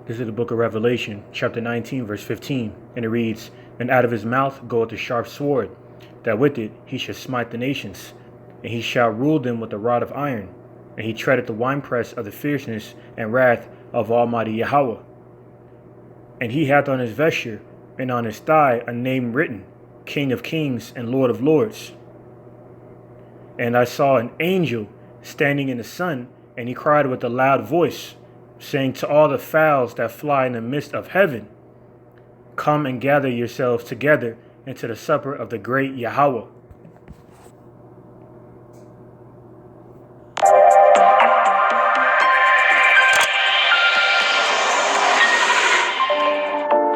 This is the book of Revelation, chapter 19, verse 15, and it reads, "And out of his mouth goeth a sharp sword, that with it he shall smite the nations, and he shall rule them with a rod of iron, and he treadeth the winepress of the fierceness and wrath of Almighty Yahweh. And he hath on his vesture and on his thigh a name written, King of Kings and Lord of Lords. And I saw an angel standing in the sun, and he cried with a loud voice, saying to all the fowls that fly in the midst of heaven, Come and gather yourselves together into the supper of the great Yahweh."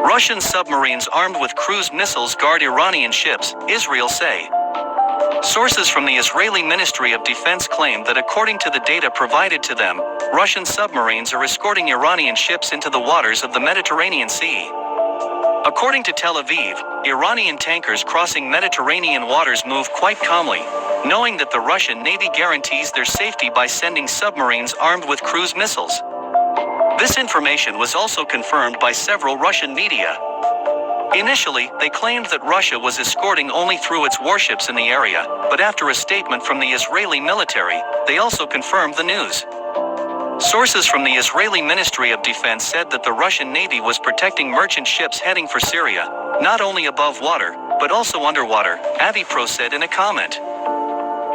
Russian submarines armed with cruise missiles guard Iranian ships, Israel say. Sources from the Israeli Ministry of Defense claim that according to the data provided to them, Russian submarines are escorting Iranian ships into the waters of the Mediterranean Sea. According to Tel Aviv, Iranian tankers crossing Mediterranean waters move quite calmly, knowing that the Russian Navy guarantees their safety by sending submarines armed with cruise missiles. This information was also confirmed by several Russian media. Initially, they claimed that Russia was escorting only through its warships in the area, but after a statement from the Israeli military, they also confirmed the news. Sources from the Israeli Ministry of Defense said that the Russian Navy was protecting merchant ships heading for Syria, not only above water, but also underwater, Avipro said in a comment.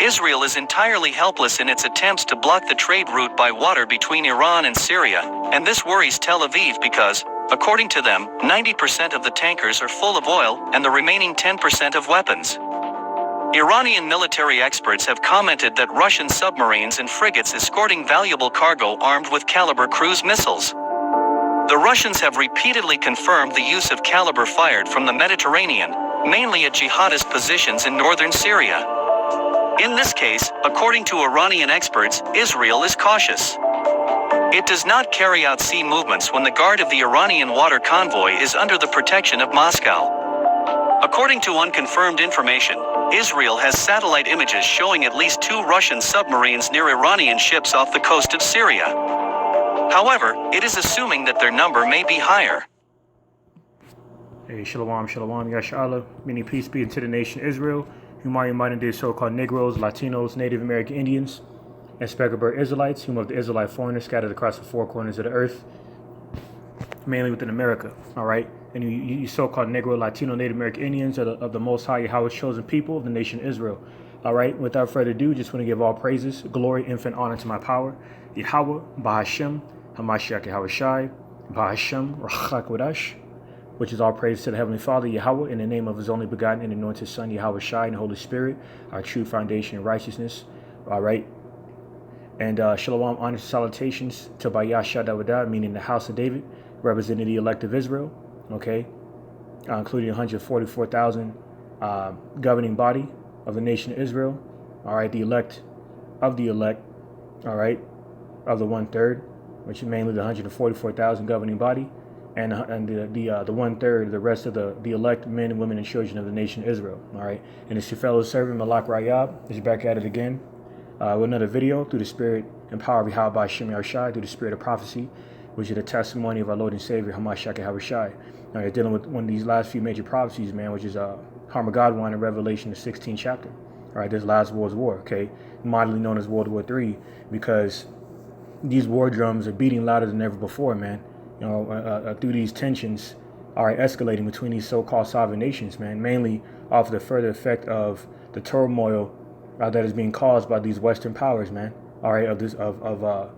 Israel is entirely helpless in its attempts to block the trade route by water between Iran and Syria, and this worries Tel Aviv because, according to them, 90% of the tankers are full of oil and the remaining 10% of weapons. Iranian military experts have commented that Russian submarines and frigates escorting valuable cargo armed with Caliber cruise missiles. The Russians have repeatedly confirmed the use of Caliber fired from the Mediterranean, mainly at jihadist positions in northern Syria. In this case, according to Iranian experts, Israel is cautious. It does not carry out sea movements when the guard of the Iranian water convoy is under the protection of Moscow. According to unconfirmed information, Israel has satellite images showing at least 2 Russian submarines near Iranian ships off the coast of Syria. However, it is assuming that their number may be higher. Hey, shalawam, shalawam, yashallah. Many peace be unto the nation Israel, whom are your modern-day so-called negroes, Latinos, Native American Indians, and speckled-bird Israelites, whom of the Israelite foreigners scattered across the 4 corners of the earth, mainly within America, all right? And you so-called Negro, Latino, Native American Indians are of the Most High Yahweh's chosen people of the nation Israel, all right? Without further ado, just want to give all praises, glory, infinite honor to my power, YAHAWAH BAHASHAM YAHAWASHI, BAHASHAM YAHAWAH, which is all praise to the Heavenly Father, Yahweh, in the name of His only begotten and anointed Son, YAHAWASHI, and the Holy Spirit, our true foundation and righteousness, all right? And shalom, honor, salutations to Bayah, meaning the house of David, representing the elect of Israel, okay, including 144,000 governing body of the nation of Israel, all right, the elect, all right, of the 1/3, which is mainly the 144,000 governing body, and the 1/3, the rest of the elect men and women and children of the nation of Israel, all right. And it's your fellow servant Malak Rayab is back at it again with another video through the spirit and power of YAHAWAH BAHASHAM YAHAWASHI, through the spirit of prophecy, which is the testimony of our Lord and Savior Hamashiach YAHAWASHI. Now you're dealing with one of these last few major prophecies, man, which is Harmageddon in Revelation, the 16th chapter. All right, this last world's war, okay, modernly known as World War III, because these war drums are beating louder than ever before, man. You know, through these tensions are escalating between these so-called sovereign nations, man, mainly off the further effect of the turmoil that is being caused by these Western powers, man. All right, of the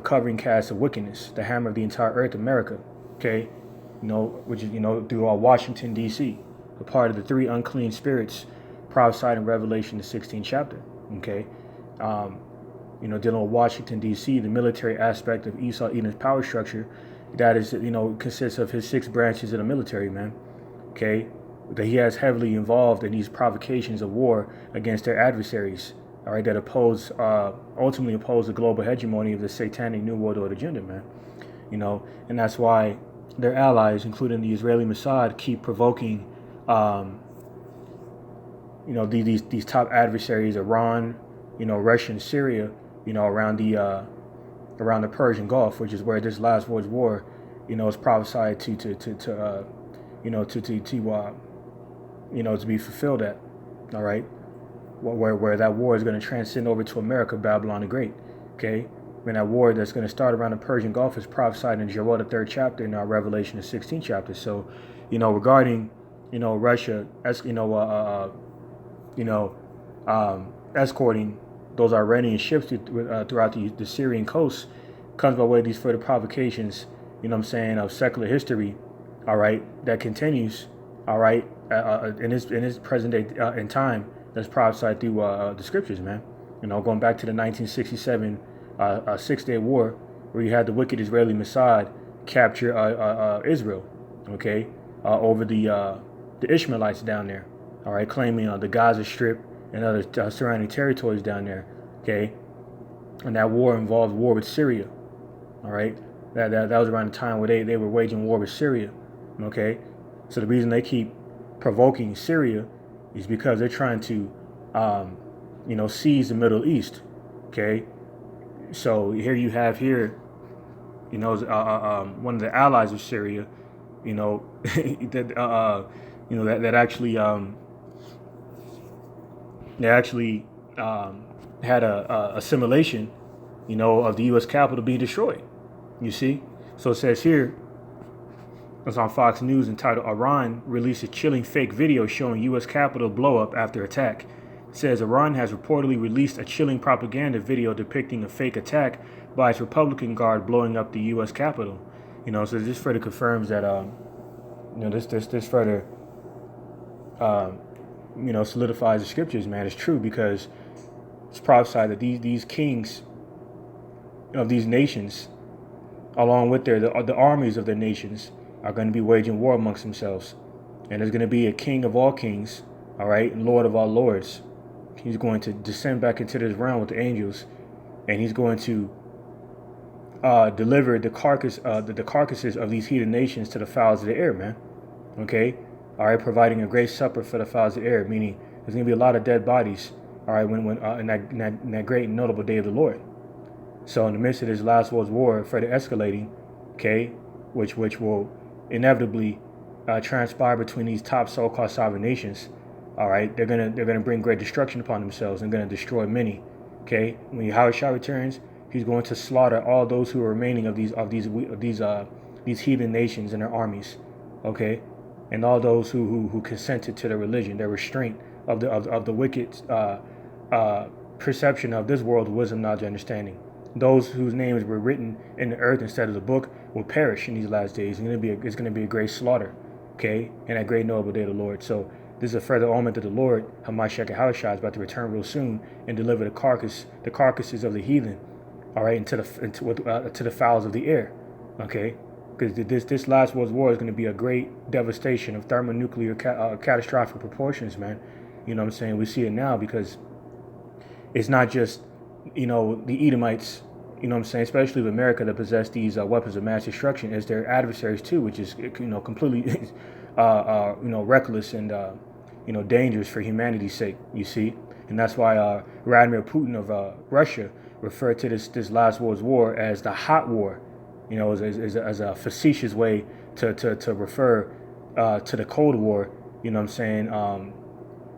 covering cast of wickedness, the hammer of the entire earth, America, okay, which is through Washington D.C., a part of the 3 unclean spirits prophesied in Revelation, the 16th chapter, okay. Dealing with Washington, D.C., the military aspect of Esau, Edom's power structure, that is, consists of his 6 branches of the military, man, okay, that he has heavily involved in these provocations of war against their adversaries, all right, that ultimately oppose the global hegemony of the satanic New World Order agenda, man, and that's why their allies, including the Israeli Mossad, keep provoking, these top adversaries, Iran, Russia and Syria, around the around the Persian Gulf, which is where this last world war, is prophesied to be fulfilled at. All right, where that war is going to transcend over to America, Babylon the Great. Okay, and that war that's going to start around the Persian Gulf is prophesied in Joel the 3rd chapter and Revelation the 16th chapter. So, regarding Russia, as escorting those Iranian ships throughout the Syrian coast, comes by way of these further provocations, of secular history, all right, that continues, all right, in this present day in time, that's prophesied through the scriptures, man. Going back to the 1967 Six-Day War, where you had the wicked Israeli Mossad capture Israel, okay, over the Ishmaelites down there, all right, claiming the Gaza Strip and other surrounding territories down there, okay, and that war involved war with Syria, all right. That was around the time where they were waging war with Syria, okay. So the reason they keep provoking Syria is because they're trying to, seize the Middle East, okay. So here you have one of the allies of Syria, that actually had a simulation, of the U.S. Capitol being destroyed. You see, so it says here, it's on Fox News entitled "Iran released a chilling fake video showing U.S. Capitol blow up after attack." It says Iran has reportedly released a chilling propaganda video depicting a fake attack by its Republican Guard blowing up the U.S. Capitol. So this further confirms that this further solidifies the scriptures, man. It's true, because it's prophesied that these kings of these nations, along with the armies of their nations, are going to be waging war amongst themselves. And there's going to be a king of all kings, all right, and Lord of all lords. He's going to descend back into this realm with the angels, and he's going to deliver the carcasses of these heathen nations to the fowls of the air, man. Okay, all right, providing a great supper for the fowls of the air, meaning there's going to be a lot of dead bodies, all right, when in that great and notable day of the Lord. So in the midst of this last world war, further escalating, okay, which will inevitably transpire between these top so-called sovereign nations, all right, they're gonna bring great destruction upon themselves and going to destroy many. Okay, when Yahawashi returns, he's going to slaughter all those who are remaining of these heathen nations and their armies. Okay, and all those who consented to their religion, their restraint of the wicked perception of this world, wisdom, knowledge, understanding. Those whose names were written in the earth instead of the book will perish in these last days. It's going to be a great slaughter, okay, and a great noble day of the Lord. So this is a further omen that the Lord, Hamashiach Yahawashi, is about to return real soon and deliver the carcasses of the heathen, all right, to the fowls of the air, okay, because this last world war is going to be a great devastation of thermonuclear catastrophic proportions, man. You know what I'm saying? We see it now because it's not just the Edomites, especially with America, that possess these weapons of mass destruction, as their adversaries too, which is completely reckless and dangerous for humanity's sake. You see, and that's why Vladimir Putin of Russia referred to this last world war as the hot war, as a facetious way to refer to the Cold War.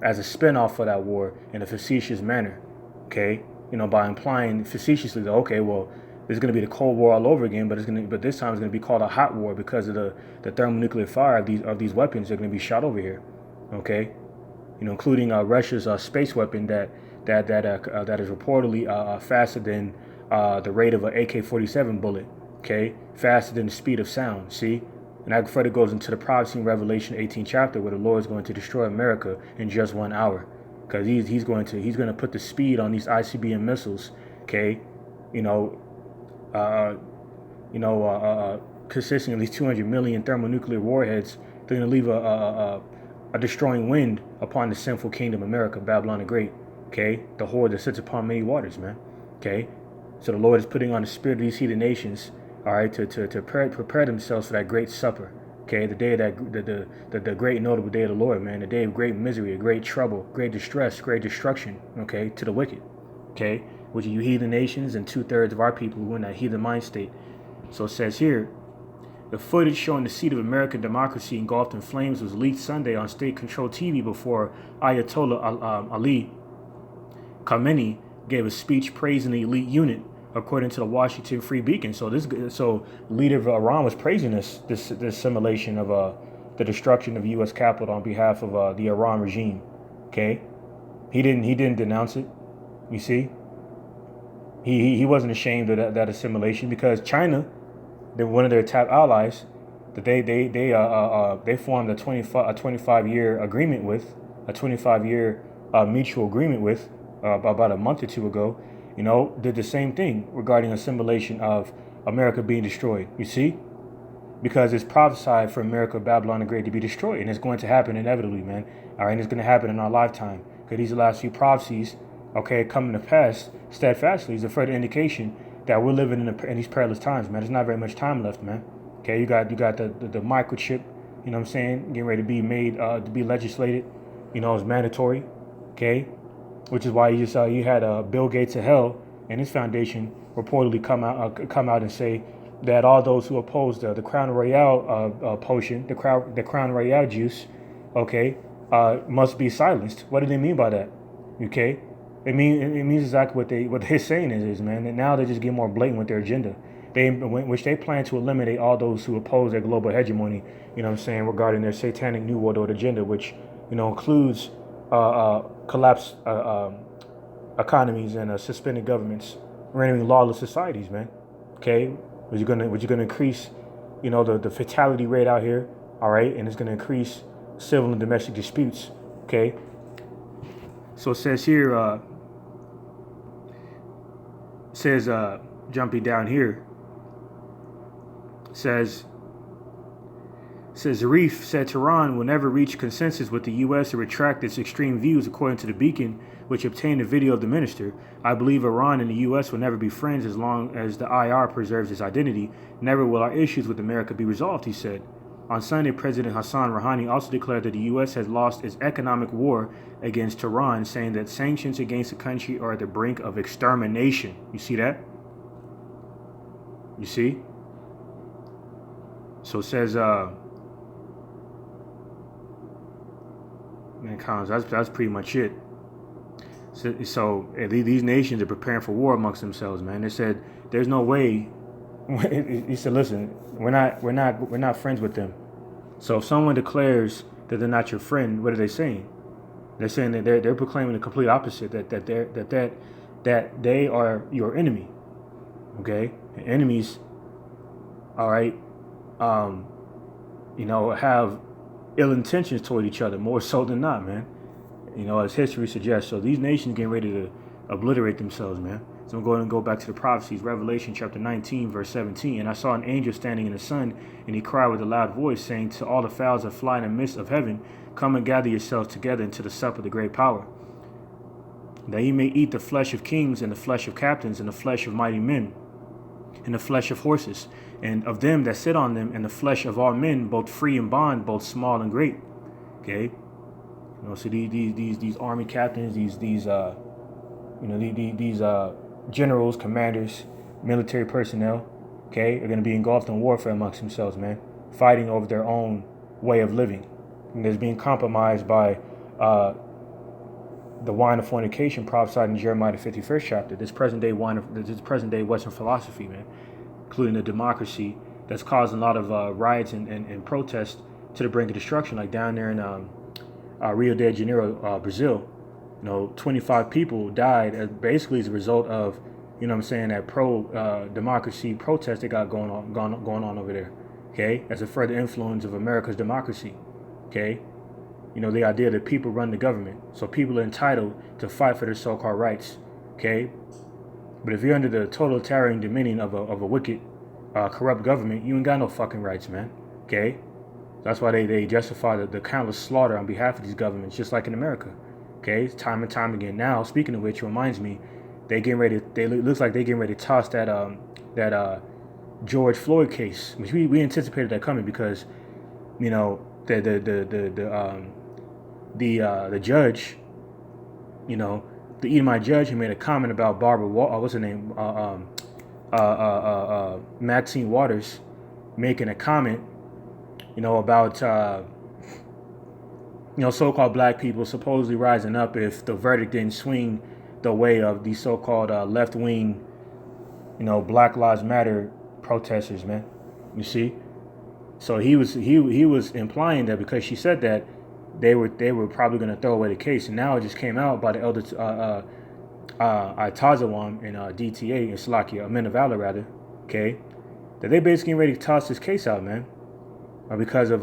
As a spinoff for that war in a facetious manner. Okay. By implying facetiously that, okay, well, there's going to be the Cold War all over again, but this time it's going to be called a hot war because of the thermonuclear fire of these weapons that are going to be shot over here, okay, including Russia's space weapon that is reportedly faster than the rate of an AK-47 bullet, okay, faster than the speed of sound. See, and that further goes into the prophecy in Revelation 18 chapter where the Lord is going to destroy America in just 1 hour. Because he's going to put the speed on these ICBM missiles, okay, consisting of these 200 million thermonuclear warheads. They're going to leave a destroying wind upon the sinful kingdom America, Babylon the Great, okay, the horde that sits upon many waters, man, okay. So the Lord is putting on the spirit of these heathen nations, all right, to prepare themselves for that great supper. Okay, the day that the great notable day of the Lord, man, the day of great misery, great trouble, great distress, great destruction, okay, to the wicked. Okay, which are you heathen nations, and 2/3 of our people who are in that heathen mind state. So it says here, the footage showing the seat of American democracy engulfed in flames was leaked Sunday on state-controlled TV before Ayatollah Ali Khamenei gave a speech praising the elite unit, according to the Washington Free Beacon. So the leader of Iran was praising this simulation of the destruction of the U.S. Capitol on behalf of the Iran regime. Okay, he didn't denounce it. You see, he wasn't ashamed of that assimilation, because China, they're one of their top allies that they formed a 25-year agreement with, a 25-year mutual agreement with about a month or two ago. You know, did the same thing regarding assimilation of America being destroyed. You see, because it's prophesied for America, Babylon the Great, to be destroyed, and it's going to happen inevitably, man. All right, and it's going to happen in our lifetime, because these last few prophecies, okay, coming to pass steadfastly, is a further indication that we're living in these perilous times, man. There's not very much time left, man. Okay, you got the microchip, you know what I'm saying, getting ready to be made to be legislated, you know, it's mandatory, okay, which is why you had Bill Gates of hell and his foundation reportedly come out and say that all those who oppose the Crown Royale potion, the Crown Royale juice, okay, must be silenced. What do they mean by that? Okay, it means exactly what they're saying is, man. And now they just get more blatant with their agenda. Which they plan to eliminate all those who oppose their global hegemony. You know what I'm saying, regarding their satanic New World Order agenda, which, you know, includes collapsed economies and suspended governments, rendering lawless societies, man. Okay, which is gonna increase, you know, the fatality rate out here. All right, and it's gonna increase civil and domestic disputes. Okay, so it says here, jumping down here, says Zarif said Tehran will never reach consensus with the U.S. or retract its extreme views, according to the Beacon, which obtained a video of the minister. I believe Iran and the U.S. will never be friends as long as the IR preserves its identity. Never will our issues with America be resolved, he said. On Sunday, President Hassan Rouhani also declared that the U.S. has lost its economic war against Tehran, saying that sanctions against the country are at the brink of extermination. You see that? You see? So it says, man, Collins, that's pretty much it. So these nations are preparing for war amongst themselves, man. They said there's no way. He said, listen, we're not friends with them. So if someone declares that they're not your friend, what are they saying? They're saying that they're proclaiming the complete opposite, that they are your enemy. Okay, and enemies, all right, you know, have ill intentions toward each other, more so than not, man. You know, as history suggests. So these nations getting ready to obliterate themselves, man. So I'm going to go back to the prophecies, Revelation chapter 19, verse 17. And I saw an angel standing in the sun, and he cried with a loud voice, saying to all the fowls that fly in the midst of heaven, come and gather yourselves together into the supper of the great power, that ye may eat the flesh of kings, and the flesh of captains, and the flesh of mighty men, and the flesh of horses, and of them that sit on them, and the flesh of all men, both free and bond, both small and great. Okay, you know, so these army captains, these generals, commanders, military personnel, okay, are going to be engulfed in warfare amongst themselves, man, fighting over their own way of living, and there's being compromised by the wine of fornication prophesied in Jeremiah the 51st chapter. This present day Western philosophy, man, including the democracy that's causing a lot of riots and protests to the brink of destruction, like down there in Rio de Janeiro, Brazil. You know, 25 people died basically as a result of, you know what I'm saying, that pro-democracy protest they got going on over there, okay, as a further influence of America's democracy, okay. You know, the idea that people run the government, so people are entitled to fight for their so-called rights, okay? But if you're under the totalitarian dominion of a wicked, corrupt government, you ain't got no fucking rights, man, okay? That's why they justify the countless slaughter on behalf of these governments, just like in America, okay? Time and time again. Now, speaking of which, reminds me, it looks like they're getting ready to toss that George Floyd case, which we anticipated that coming because, you know, the judge, you know, the Edomite judge, he made a comment about Barbara, what's her name, Maxine Waters, making a comment, about so-called black people supposedly rising up if the verdict didn't swing the way of these so-called left-wing, Black Lives Matter protesters, man. You see, so he was implying that because she said that, they were probably going to throw away the case, and now it just came out by the elder Tazawam and DTA and Slakia, men of valor rather, okay, that they basically ready to toss this case out, man, because of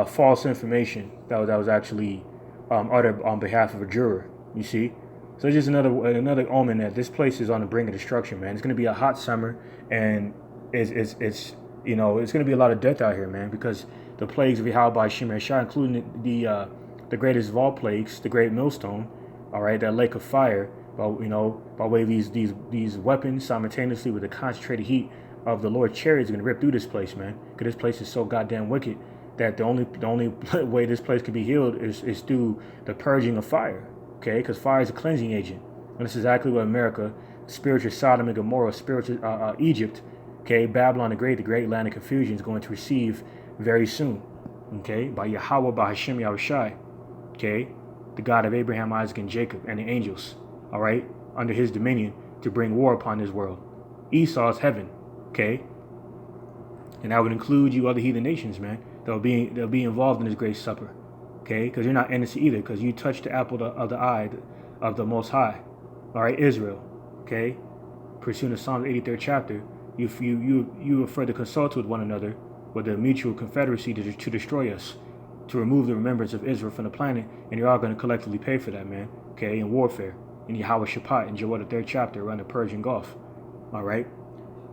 false information that was actually uttered on behalf of a juror. You see, so it's just another omen that this place is on the brink of destruction, man. It's going to be a hot summer, and it's going to be a lot of death out here, man, because the plagues of YAHAWAH BAHASHAM YAHAWASHI, including the greatest of all plagues, the great millstone, all right, that lake of fire, by way of these weapons simultaneously with the concentrated heat of the Lord's chariots, is going to rip through this place, man. Because this place is so goddamn wicked that the only way this place could be healed is through the purging of fire, okay? Because fire is a cleansing agent, and this is exactly what America, spiritual Sodom and Gomorrah, spiritual Egypt, okay, Babylon the great land of confusion, is going to receive very soon, okay, by YAHAWAH BAHASHAM YAHAWASHI, okay, the God of Abraham, Isaac, and Jacob, and the angels, all right, under his dominion to bring war upon this world. Esau's heaven, okay, and that would include you other heathen nations, man. They'll be involved in this great supper, okay, because you're not innocent either, because you touched the apple of the eye of the Most High, all right, Israel, okay, pursuing the Psalms 83rd chapter. You are further consult with one another with a mutual confederacy to destroy us, to remove the remembrance of Israel from the planet, and you're all going to collectively pay for that, man, okay, in warfare, in Yahweh Shaphat, in Joel the 3rd chapter, around the Persian Gulf, all right.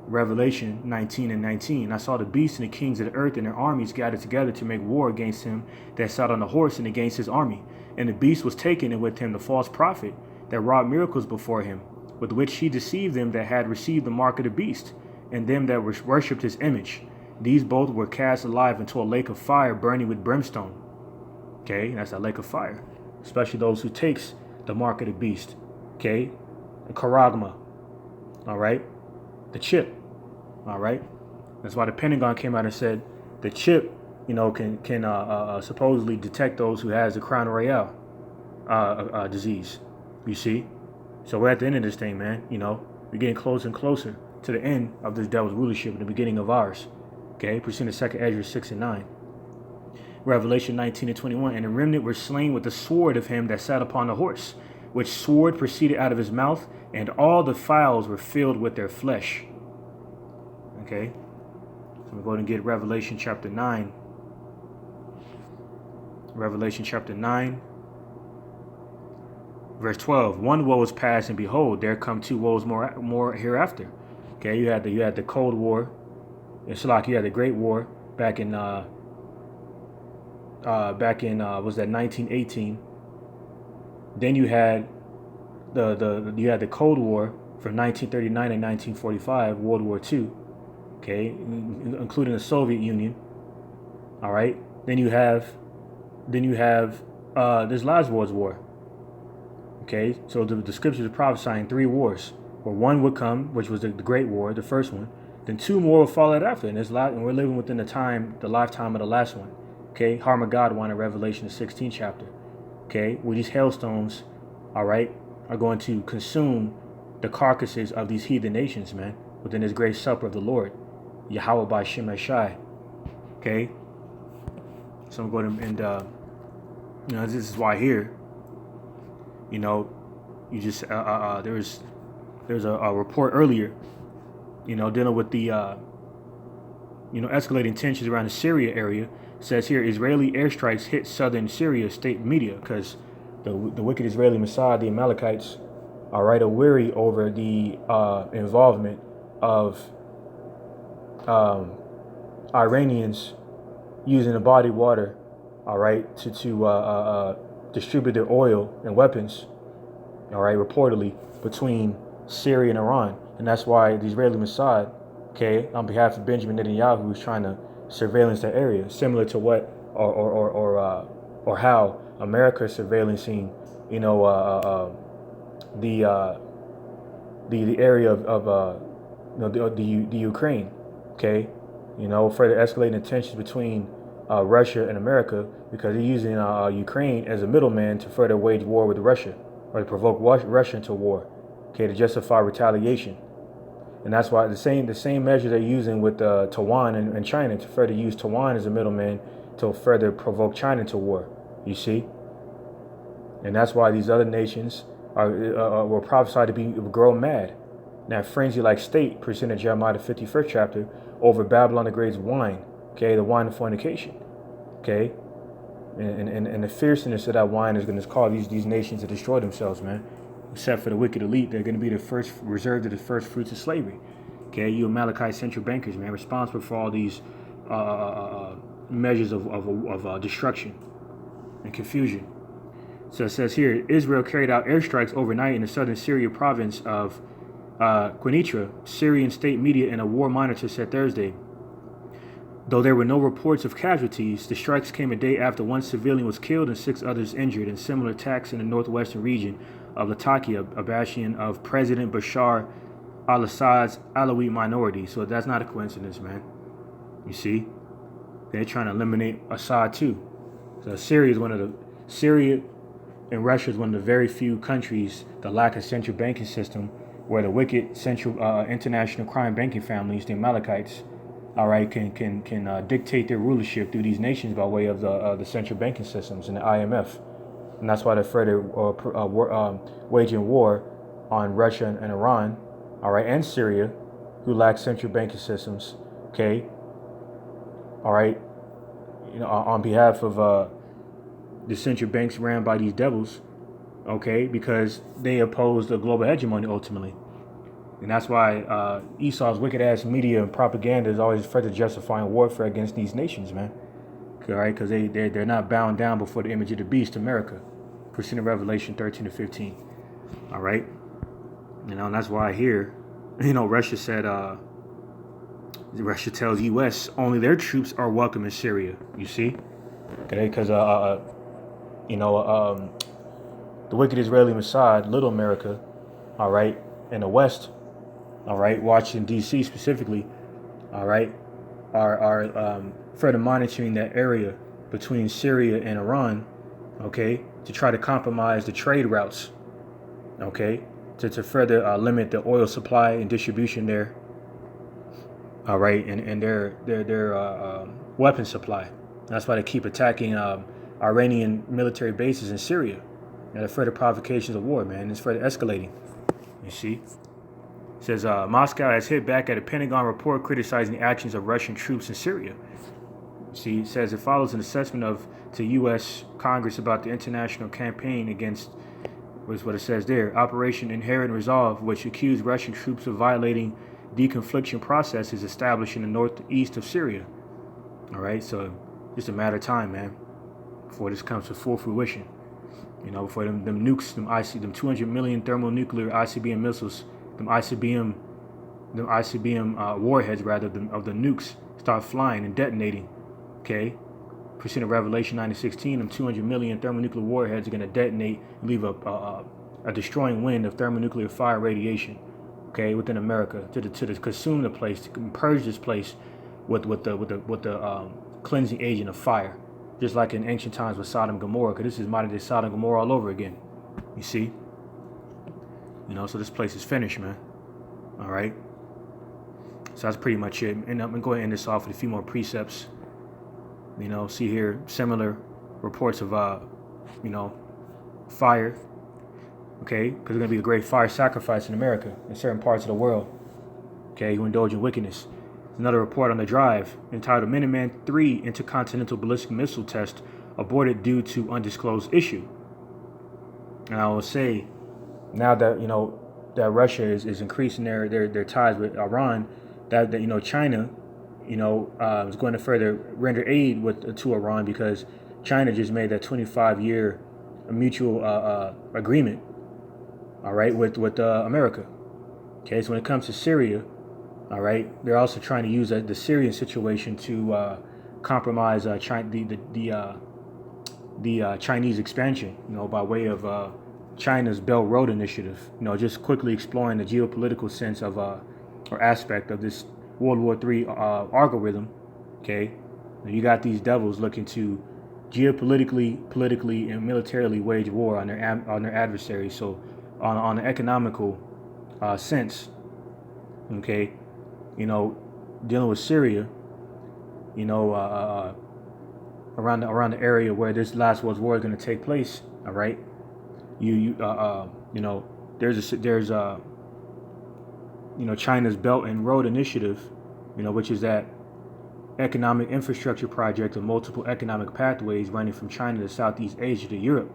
Revelation 19 and 19. I saw the beast and the kings of the earth and their armies gathered together to make war against him that sat on the horse and against his army. And the beast was taken, and with him the false prophet that wrought miracles before him, with which he deceived them that had received the mark of the beast, and them that worshipped his image. These both were cast alive into a lake of fire burning with brimstone. Okay, that's that lake of fire. Especially those who takes the mark of the beast. Okay, the Charagma. All right, the chip. All right, that's why the Pentagon came out and said the chip, can supposedly detect those who has the Crown Royale disease. You see, so we're at the end of this thing, man. We're getting closer and closer to the end of this devil's rulership and the beginning of ours. Okay, pursuing the 2nd Ezra 6 and 9. Revelation 19 and 21. And the remnant were slain with the sword of him that sat upon the horse, which sword proceeded out of his mouth, and all the fowls were filled with their flesh. Okay, so we're going to get Revelation chapter 9. Revelation chapter 9, verse 12. One woe is past, and behold, there come 2 woes more hereafter. Okay, you had the Cold War. It's like you had the Great War back in was that 1918. Then you had the Cold War from 1939 and 1945, World War II. Okay, including the Soviet Union. All right. Then you have this last world's war. Okay, so the scriptures are prophesying 3 wars, where one would come, which was the Great War, the first one. Then 2 more will follow after, and we're living within the lifetime of the last one. Okay, Harmageddon in Revelation the 16th chapter. Okay, where these hailstones, all right, are going to consume the carcasses of these heathen nations, man, within this great supper of the Lord, YAHAWAH BAHASHAM YAHAWASHI. Okay, so I'm going to this is why here, you just there's a report earlier, dealing with the escalating tensions around the Syria area. It says here Israeli airstrikes hit southern Syria state media because the wicked Israeli Mossad, the Amalekites, are weary over the involvement of Iranians using the body water, to distribute their oil and weapons, reportedly between Syria and Iran. And that's why the Israeli Mossad, on behalf of Benjamin Netanyahu, is trying to surveillance that area, similar to what or how America is surveillancing, you know, the area of you know, the Ukraine, okay, you know, further escalating tensions between Russia and America, because they're using Ukraine as a middleman to further wage war with Russia, or to provoke Russia into war, okay, to justify retaliation. And that's why the same measure they're using with Taiwan and China, to further use Taiwan as a middleman to further provoke China to war. You see, and that's why these other nations were prophesied to be grow mad. Now, frenzy-like state, presented Jeremiah the 51st chapter, over Babylon the Great's wine, okay, the wine of fornication, okay, and the fierceness of that wine is going to cause these nations to destroy themselves, man. Except for the wicked elite, they're going to be the first, reserved to the first fruits of slavery. Okay, you Amalekite central bankers, man, responsible for all these measures of destruction and confusion. So it says here, Israel carried out airstrikes overnight in the southern Syria province of Quneitra. Syrian state media and a war monitor said Thursday. Though there were no reports of casualties, the strikes came a day after one civilian was killed and 6 others injured in similar attacks in the northwestern region of Latakia, a bastion of President Bashar al-Assad's Alawite minority. So that's not a coincidence, man. You see, they're trying to eliminate Assad too. So Syria and Russia is one of the very few countries that lack a central banking system, where the wicked central international crime banking families, the Amalekites, all right, can dictate their rulership through these nations by way of the central banking systems and the IMF. And that's why they're further waging war on Russia and Iran, all right, and Syria, who lack central banking systems, okay, all right, you know, on behalf of the central banks ran by these devils, okay, because they oppose the global hegemony ultimately. And that's why Esau's wicked ass media and propaganda is always further justifying warfare against these nations, man. All right, because they're not bound down before the image of the beast, America, pursuant to Revelation 13 to 15. All right, you know, and that's why here, you know, Russia said, Russia tells U.S. only their troops are welcome in Syria. You see, okay, because you know, the wicked Israeli Mossad, little America, all right, in the West, all right, Washington D.C. specifically, all right, are further monitoring that area between Syria and Iran, okay, to try to compromise the trade routes, okay, to further limit the oil supply and distribution there, all right, and their weapon supply. That's why they keep attacking Iranian military bases in Syria. And the further provocations of war, man, it's further escalating. You see? It says Moscow has hit back at a Pentagon report criticizing the actions of Russian troops in Syria. See, it says it follows an assessment to U.S. Congress about the international campaign against, was what it says there, Operation Inherent Resolve, which accused Russian troops of violating deconfliction processes established in the northeast of Syria. All right, so just a matter of time, man, before this comes to full fruition. You know, before them nukes, them 200 million thermonuclear ICBM missiles, them ICBM warheads rather of the nukes start flying and detonating. Okay, pursuant to Revelation 9:16, them 200 million thermonuclear warheads are going to detonate and leave a destroying wind of thermonuclear fire radiation. Okay, within America to consume the place, to purge this place with the cleansing agent of fire. Just like in ancient times with Sodom and Gomorrah, because this is modern day Sodom and Gomorrah all over again. You see? You know, so this place is finished, man. All right? So that's pretty much it. And I'm going to go ahead and end this off with a few more precepts. You know, see here, similar reports of, you know, fire. Okay? Because there's going to be a great fire sacrifice in America, in certain parts of the world. Okay? Who indulge in wickedness. Another report on the drive entitled Minuteman 3 Intercontinental Ballistic Missile Test Aborted Due to Undisclosed Issue. And I will say, now that, you know, that Russia is increasing their ties with Iran, that you know, China, you know, is going to further render aid to Iran, because China just made that 25-year mutual agreement, all right, with America. Okay, so when it comes to Syria, all right, they're also trying to use the Syrian situation to compromise the Chinese expansion, by way of China's Belt Road Initiative. Just quickly exploring the geopolitical sense of or aspect of this World War III algorithm. Okay, you got these devils looking to geopolitically, politically, and militarily wage war on their adversaries. So, on an economical sense, okay, dealing with Syria, around the area where this last world war is going to take place. All right, there's China's Belt and Road Initiative, which is that economic infrastructure project of multiple economic pathways running from China to Southeast Asia to Europe.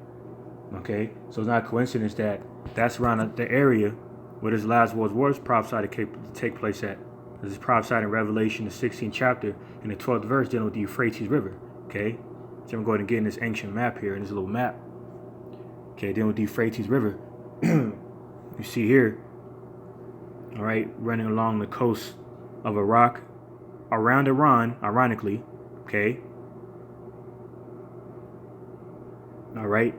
Okay, so it's not a coincidence that that's around the area where this last world war is prophesied to take place at. This is prophesied in Revelation, the 16th chapter, in the 12th verse, dealing with the Euphrates River. Okay, so I'm going to go ahead and get in this ancient map here, in this little map. Okay, dealing with the Euphrates River. You see here, all right, running along the coast of Iraq, around Iran, ironically, okay, all right,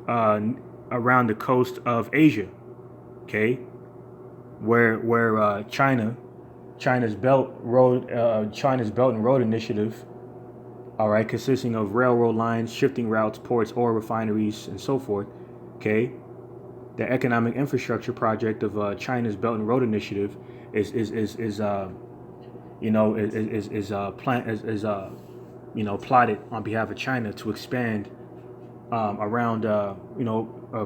around the coast of Asia, okay, where China's Belt and Road Initiative, all right, consisting of railroad lines, shifting routes, ports, oil refineries, and so forth, okay. The economic infrastructure project of China's Belt and Road Initiative is plotted on behalf of China to expand around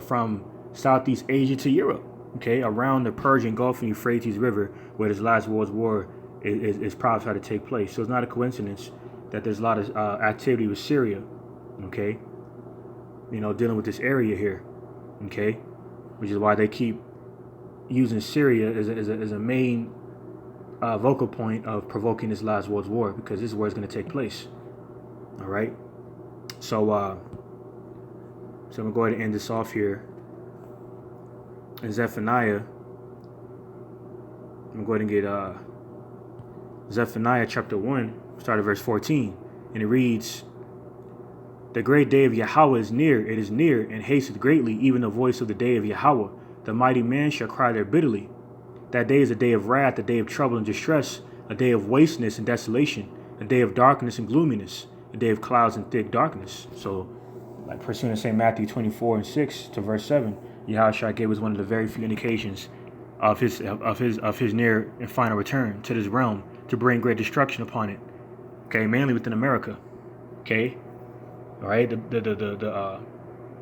from Southeast Asia to Europe, okay, around the Persian Gulf and Euphrates River, where this last world war is prophesied to take place. So it's not a coincidence that there's a lot of activity with Syria, okay, dealing with this area here, okay, which is why they keep using Syria as a main vocal point of provoking this last world war, because this is where it's going to take place. All right, so I'm gonna go ahead and end this off here. In Zephaniah, I'm going to go ahead and get Zephaniah chapter 1, start at verse 14, and it reads, "The great day of Yahawah is near, it is near, and hasteth greatly, even the voice of the day of Yahawah. The mighty man shall cry there bitterly. That day is a day of wrath, a day of trouble and distress, a day of wasteness and desolation, a day of darkness and gloominess, a day of clouds and thick darkness." So, like pursuing St. Matthew 24:6 to verse 7, Yahushua gave us one of the very few indications of his near and final return to this realm to bring great destruction upon it. Okay, mainly within America. Okay, all right, the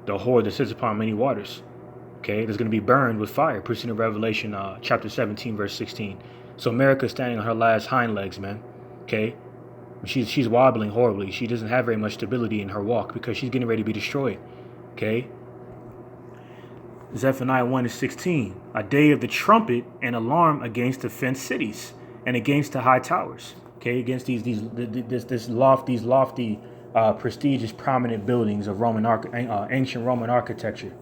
whore that sits upon many waters. Okay, that's going to be burned with fire, pursuing Revelation chapter 17 verse 16. So America is standing on her last hind legs, man. Okay, she's wobbling horribly. She doesn't have very much stability in her walk because she's getting ready to be destroyed. Okay. Zephaniah 1:16, a day of the trumpet and alarm against the fenced cities and against the high towers. Okay, against these lofty, prestigious, prominent buildings of ancient Roman architecture.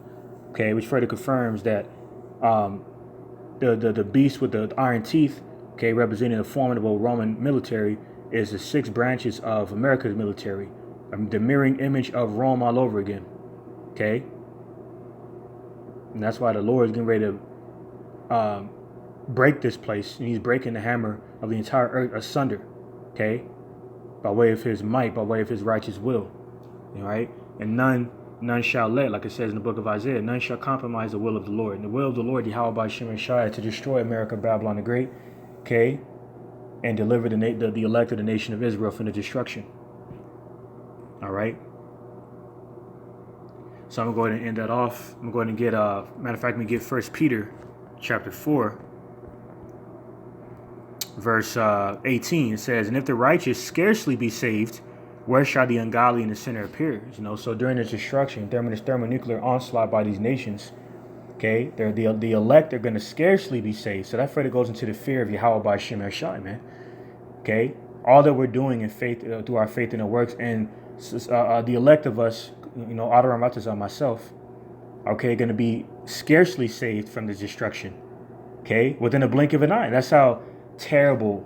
Okay, which further confirms that the beast with the iron teeth, okay, representing the formidable Roman military, is the 6 branches of America's military, the mirroring image of Rome all over again. Okay. And that's why the Lord is getting ready to break this place. And he's breaking the hammer of the entire earth asunder. Okay? By way of his might, by way of his righteous will. All right? And none shall let, like it says in the book of Isaiah, none shall compromise the will of the Lord. And the will of the Lord, YAHAWAH BAHASHAM YAHAWASHI, to destroy America, Babylon the Great. Okay? And deliver the elect of the nation of Israel from the destruction. All right? So I'm going to go ahead and end that off. I'm going to get, matter of fact, let me get 1 Peter chapter 4, verse 18. It says, "And if the righteous scarcely be saved, where shall the ungodly and the sinner appear?" So during this destruction, during this thermonuclear onslaught by these nations, okay, the elect are going to scarcely be saved. So that further goes into the fear of YAHAWAH BAHASHAM YAHAWASHI, man. Okay, all that we're doing in faith, through our faith in the works, and the elect of us, Adoram myself, okay, going to be scarcely saved from this destruction, okay, within a blink of an eye. That's how terrible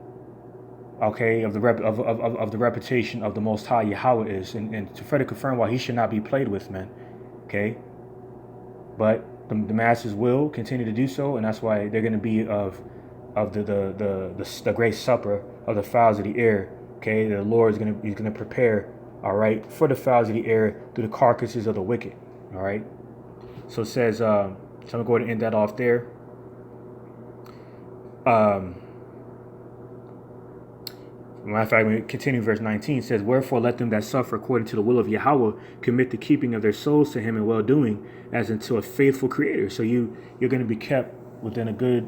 okay, of the reputation of the Most High Yahweh is, and to further confirm why he should not be played with, man. Okay, but the masses will continue to do so, and that's why they're going to be of the great supper of the fowls of the air. Okay, the Lord is he's gonna prepare, all right, for the fowls of the air through the carcasses of the wicked. All right, so it says, so I'm gonna go ahead and end that off there. Matter of fact, when we continue, verse 19 it says, "Wherefore let them that suffer according to the will of Yahweh commit the keeping of their souls to him in well-doing, as unto a faithful creator." So you're going to be kept within a good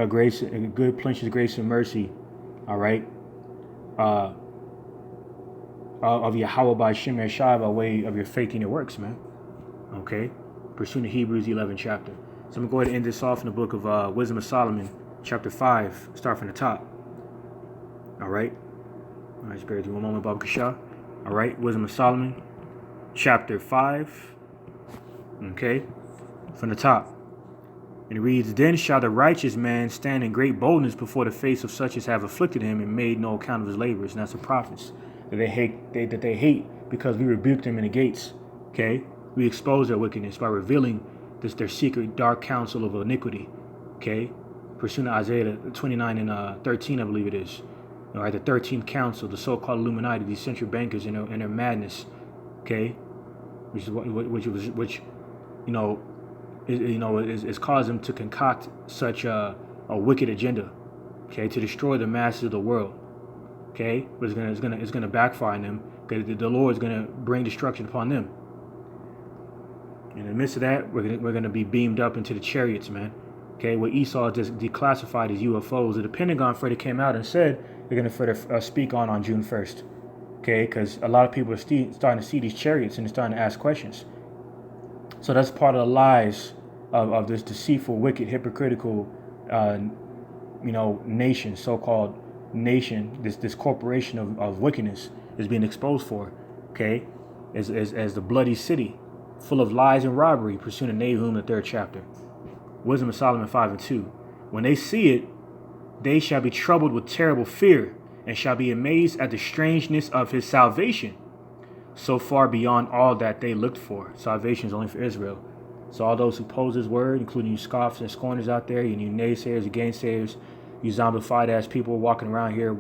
grace, a good plenteous grace and mercy, all right, of YAHAWAH BAHASHAM YAHAWASHI by way of your faith in your works, man. Okay, pursuing the Hebrews 11 chapter. So I'm going to go ahead and end this off in the book of Wisdom of Solomon, chapter 5, start from the top. All right. All right, spare you one moment, Baba Kasha. All right, Wisdom of Solomon, chapter 5. Okay, from the top. And it reads, "Then shall the righteous man stand in great boldness before the face of such as have afflicted him and made no account of his labors." And that's the prophets that they hate because we rebuked them in the gates. Okay, we expose their wickedness by revealing their secret dark counsel of iniquity. Okay, pursuing Isaiah 29 and 13, I believe it is. All right, the 13th council, the so-called Illuminati, these central bankers in their madness, okay, which is caused them to concoct such a wicked agenda, okay, to destroy the masses of the world, okay, but it's gonna backfire on them, because the Lord is gonna bring destruction upon them. In the midst of that, we're gonna be beamed up into the chariots, man. Okay, what Esau just declassified as UFOs, the Pentagon further came out and said they're going to further speak on June 1st. Okay, because a lot of people are starting to see these chariots and they're starting to ask questions. So that's part of the lies of this deceitful, wicked, hypocritical, nation, so-called nation. This corporation of wickedness is being exposed for. Okay, as the bloody city, full of lies and robbery, pursuing Nahum, the 3rd chapter. Wisdom of Solomon 5 and 2. "When they see it, they shall be troubled with terrible fear, and shall be amazed at the strangeness of his salvation, so far beyond all that they looked for." Salvation is only for Israel. So all those who oppose his word, including you scoffers and scorners out there, you naysayers and gainsayers, you zombified ass people walking around here,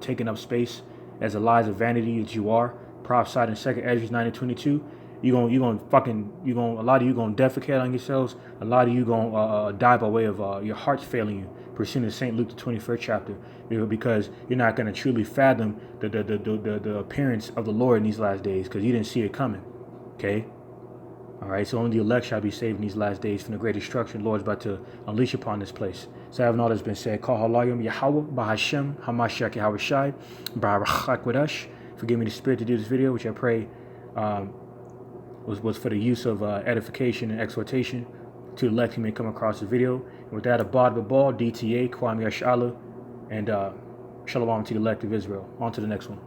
taking up space as the lies of vanity that you are, prophesied in 2nd Ezra 9 and 22. A lot of you gonna defecate on yourselves. A lot of you gonna die by way of your hearts failing you, pursuing St. Luke the 21st chapter, because you're not gonna truly fathom the appearance of the Lord in these last days, because you didn't see it coming. Okay, all right. So only the elect shall be saved in these last days from the great destruction the Lord's about to unleash upon this place. So having all that's been said, call halalyam YAHAWAH BAHASHAM YAHAWASHI barak. Forgive me the spirit to do this video, which I pray was for the use of edification and exhortation to the elect who may come across the video. And with that, abad babal, DTA, Kwame Ashala, and shalawam to the elect of Israel. On to the next one.